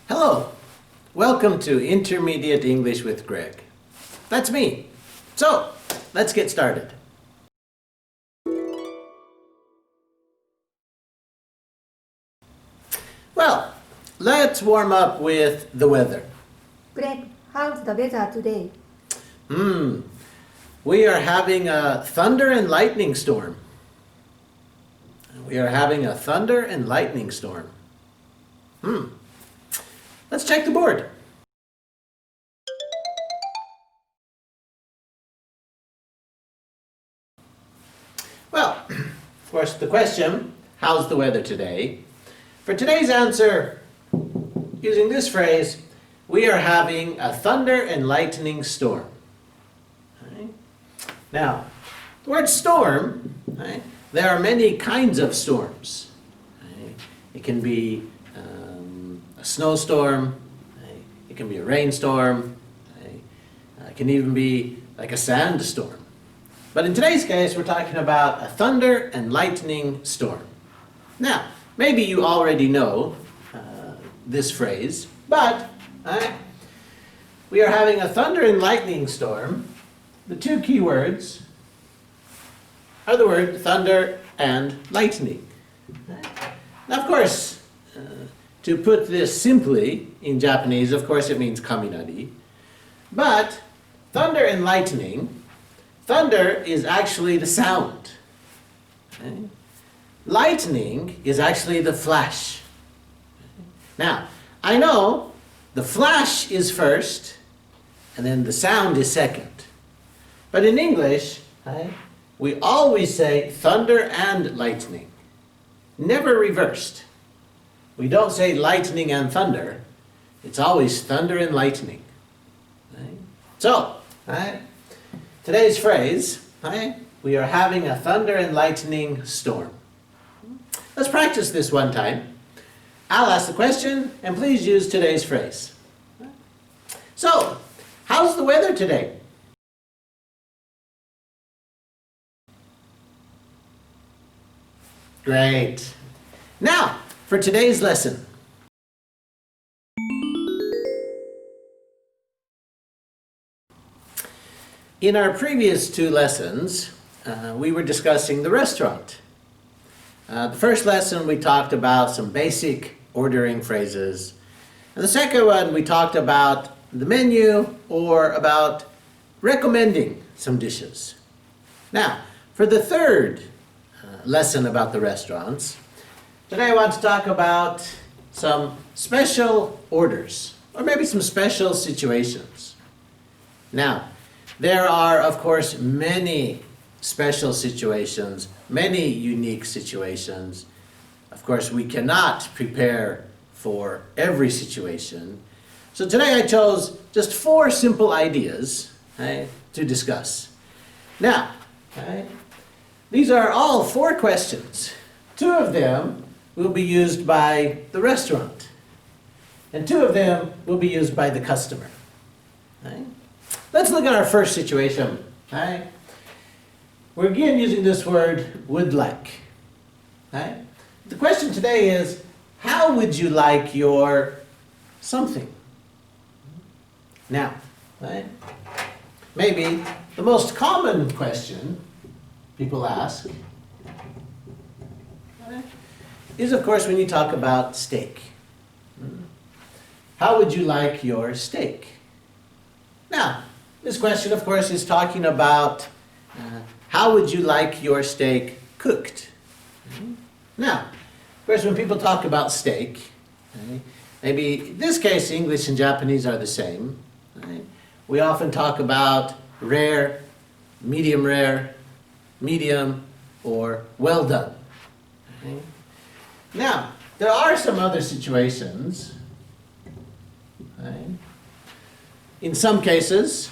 Hello, welcome to Intermediate English with Gregg. That's me. So, let's get started. Well, let's warm up with the weather. Gregg, how's the weather today? We are having a thunder and lightning storm. Let's check the board. Well, of course, the question, how's the weather today? For today's answer, using this phrase, we are having a thunder and lightning storm. Right? Now, the word storm, right, there are many kinds of storms. Right? It can be a snowstorm, right? It can be a rainstorm, right? It can even be like a sandstorm. But in today's case, we're talking about a thunder and lightning storm. Now, maybe you already know this phrase, but we are having a thunder and lightning storm. The two key words are the word thunder and lightning. Now, of course, to put this simply in Japanese, of course it means kaminari. But thunder and lightning, thunder is actually the sound. Okay? Lightning is actually the flash. Now, I know the flash is first, and then the sound is second. But in English, we always say thunder and lightning, never reversed. We don't say lightning and thunder. It's always thunder and lightning. So, today's phrase, we are having a thunder and lightning storm. Let's practice this one time. I'll ask the question, and please use today's phrase. So, how's the weather today? Great. Now, for today's lesson. In our previous two lessons, we were discussing the restaurant. The first lesson we talked about some basic ordering phrases. And the second one we talked about the menu or about recommending some dishes. Now, for the third lesson about the restaurants, today I want to talk about some special orders, or maybe some special situations. Now, there are, of course, many special situations, many unique situations. Of course, we cannot prepare for every situation. So today I chose just 4 simple ideas to discuss. Now, these are all 4 questions. 2 of them will be used by the restaurant, and 2 of them will be used by the customer. Let's look at our first situation. We're again using this word would like. The question today is, how would you like your something? Now, maybe the most common question people ask is, of course, when you talk about steak. How would you like your steak? Now, this question, of course, is talking about how would you like your steak cooked? Now, of course, when people talk about steak, maybe in this case, English and Japanese are the same. We often talk about rare, medium, or well done. Now, there are some other situations. In some cases,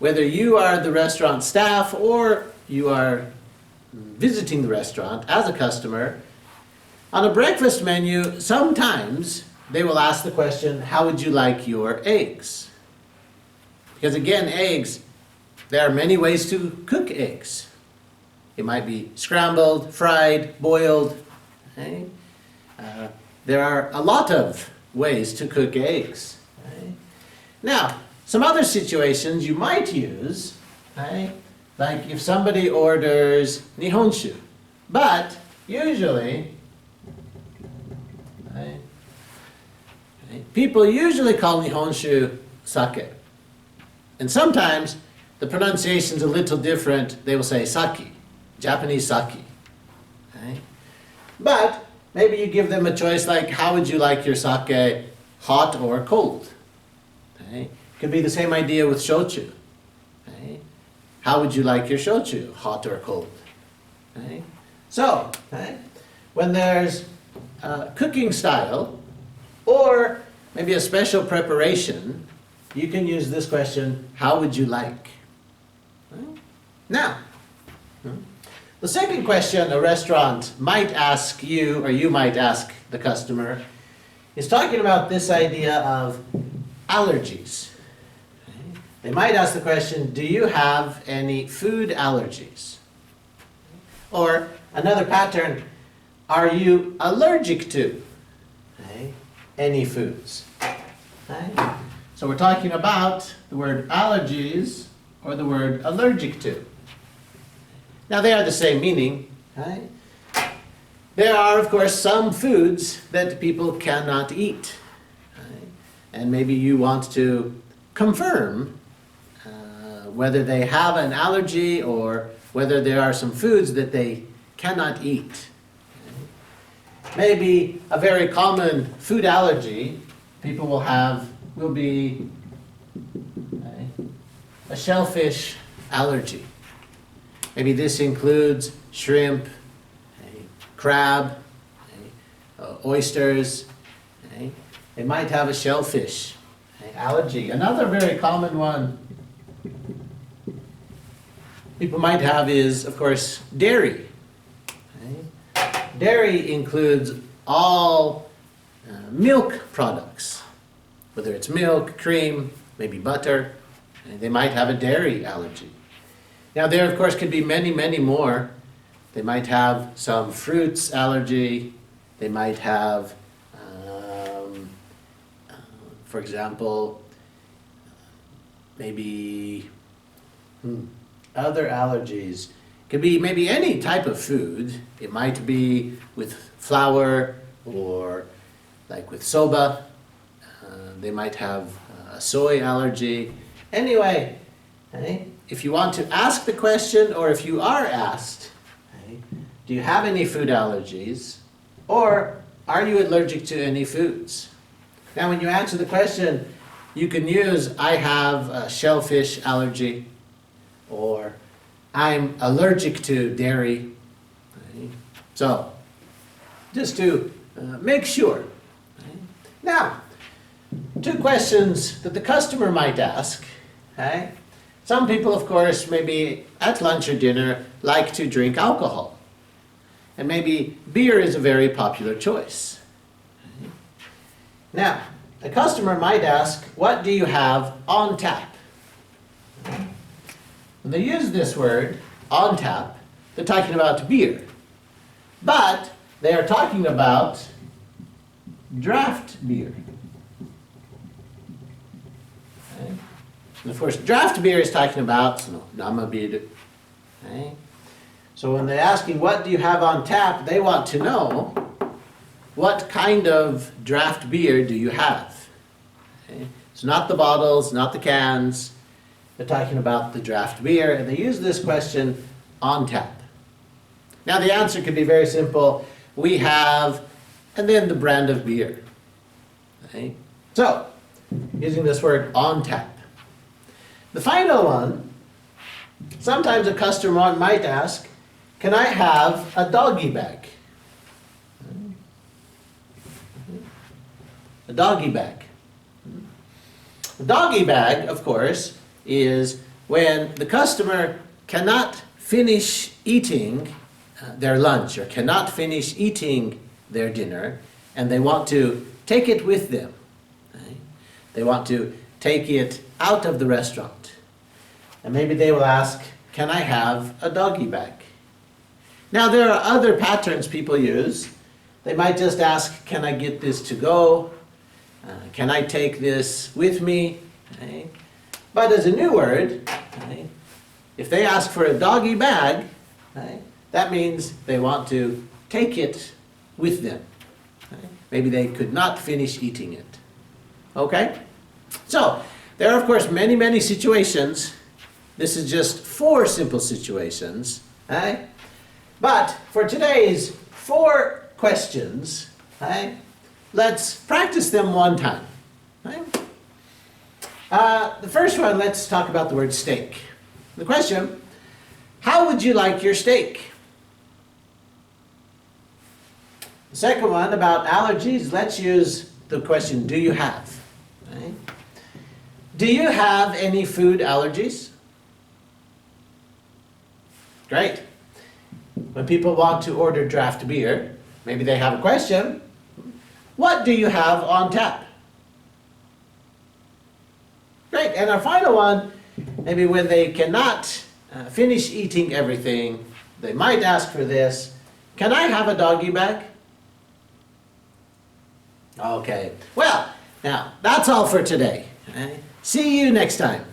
whether you are the restaurant staff or you are visiting the restaurant as a customer, on a breakfast menu, sometimes they will ask the question, how would you like your eggs? Because again, eggs, there are many ways to cook eggs. It might be scrambled, fried, boiled. There are a lot of ways to cook eggs. Right? Now, some other situations you might use, right? Like if somebody orders nihonshu, but usually, right, people usually call nihonshu sake. And sometimes the pronunciation's a little different. They will say sake, Japanese sake. Right? But maybe you give them a choice like, how would you like your sake, hot or cold? Right? Could be the same idea with shochu. Right? How would you like your shochu, hot or cold? Right? So, right, when there's cooking style or maybe a special preparation, you can use this question, how would you like? Right? Now, the second question a restaurant might ask you, or you might ask the customer, is talking about this idea of allergies. Okay? They might ask the question, do you have any food allergies? Or another pattern, are you allergic to any foods? Okay? So we're talking about the word allergies or the word allergic to. Now they are the same meaning. Right? There are, of course, some foods that people cannot eat. Right? And maybe you want to confirm whether they have an allergy or whether there are some foods that they cannot eat. Maybe a very common food allergy people will be a shellfish allergy. Maybe this includes shrimp, crab, oysters. They might have a shellfish allergy. Another very common one people might have is, of course, dairy. Dairy includes all milk products, whether it's milk, cream, maybe butter. They might have a dairy allergy. Now there, of course, could be many, many more. They might have some fruits allergy. They might have, for example, maybe other allergies. Could be maybe any type of food. It might be with flour or like with soba. They might have a soy allergy. Anyway, if you want to ask the question or if you are asked, do you have any food allergies or are you allergic to any foods? Now when you answer the question, you can use I have a shellfish allergy or I'm allergic to dairy. So, just to make sure. Now, two questions that the customer might ask. Some people, of course, maybe at lunch or dinner like to drink alcohol. And maybe beer is a very popular choice. Now, the customer might ask, what do you have on tap? When they use this word, on tap, they're talking about beer. But they are talking about draft beer. And of course, draft beer is talking about namabiru. So when they're asking, what do you have on tap, they want to know, what kind of draft beer do you have? It's not the bottles, not the cans. They're talking about the draft beer, and they use this question, on tap. Now the answer could be very simple. We have, and then the brand of beer. So, using this word, on tap. The final one, sometimes a customer might ask, can I have a doggy bag? A doggy bag. A doggy bag, of course, is when the customer cannot finish eating their lunch or cannot finish eating their dinner and they want to take it with them. They want to take it out of the restaurant. And maybe they will ask, can I have a doggy bag? Now there are other patterns people use. They might just ask, can I get this to go? Can I take this with me? Okay. But as a new word, okay, if they ask for a doggy bag, okay, that means they want to take it with them. Okay. Maybe they could not finish eating it. Okay? So, there are of course many, many situations. This is just 4 simple situations. Okay? But for today's 4 questions, okay, let's practice them one time. Okay? The first one, let's talk about the word steak. The question, how would you like your steak? The second one, about allergies, let's use the question, do you have? Okay? Do you have any food allergies? Great. When people want to order draft beer, maybe they have a question. What do you have on tap? Great. And our final one, maybe when they cannot finish eating everything, they might ask for this. Can I have a doggy bag? Okay. Well, now, that's all for today. Okay? See you next time.